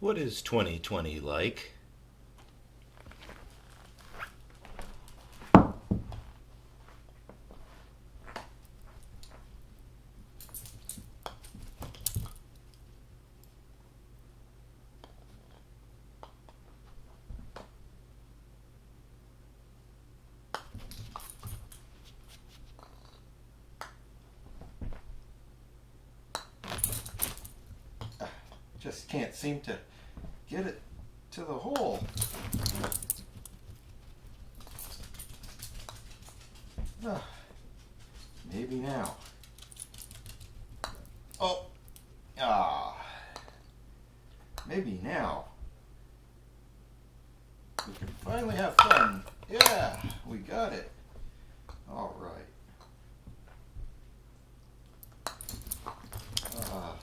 What is 2020 like? Just can't seem to get it to the hole. Ah, maybe now. Oh, ah, maybe now. We can finally have fun. Yeah, we got it. All right. Ah,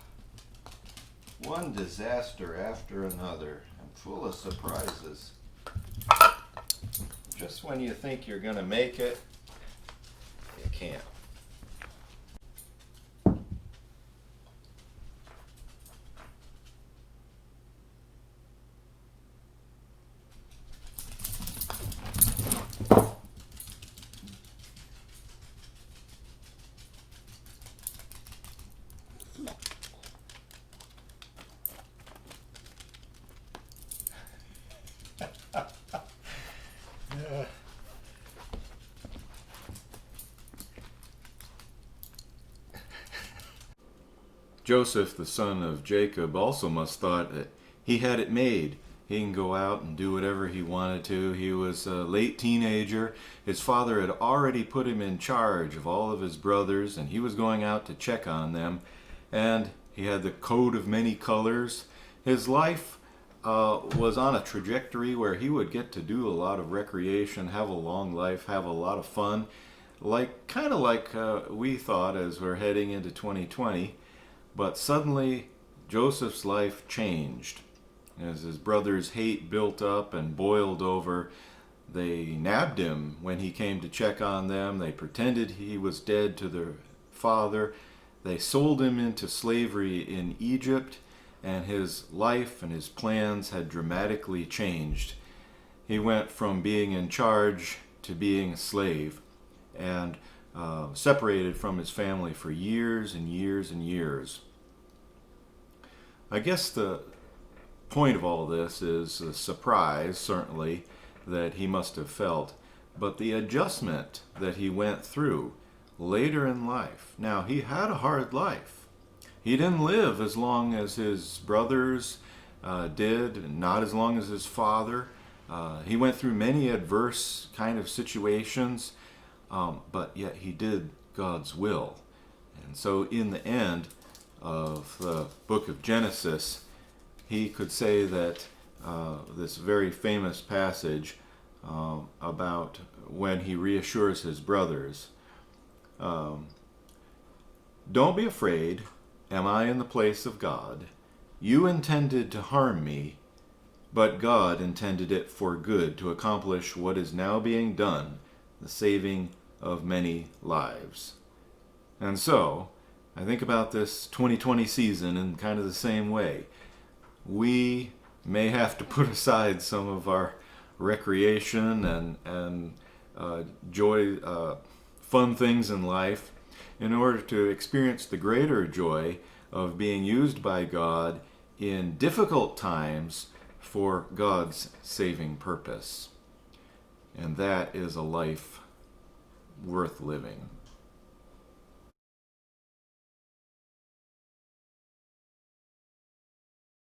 one disaster after another, and full of surprises. Just when you think you're going to make it, you can't. Joseph, the son of Jacob, also must thought that he had it made. He can go out and do whatever he wanted to. He was a late teenager. His father had already put him in charge of all of his brothers, and he was going out to check on them. And he had the coat of many colors. His life was on a trajectory where he would get to do a lot of recreation, have a long life, have a lot of fun, kind of like we thought as we're heading into 2020. But suddenly, Joseph's life changed. As his brothers' hate built up and boiled over, they nabbed him when he came to check on them. They pretended he was dead to their father. They sold him into slavery in Egypt, and his life and his plans had dramatically changed. He went from being in charge to being a slave, and separated from his family for years and years and years. I guess the point of all this is a surprise, certainly, that he must have felt, but the adjustment that he went through later in life. Now, he had a hard life. He didn't live as long as his brothers did, and not as long as his father. He went through many adverse kind of situations, but yet he did God's will. And so in the end of the book of Genesis, he could say that this very famous passage about when he reassures his brothers, don't be afraid, am I in the place of God? You intended to harm me, but God intended it for good to accomplish what is now being done, the saving of many lives. And so, I think about this 2020 season in kind of the same way. We may have to put aside some of our recreation and joy, fun things in life in order to experience the greater joy of being used by God in difficult times for God's saving purpose. And that is a life worth living.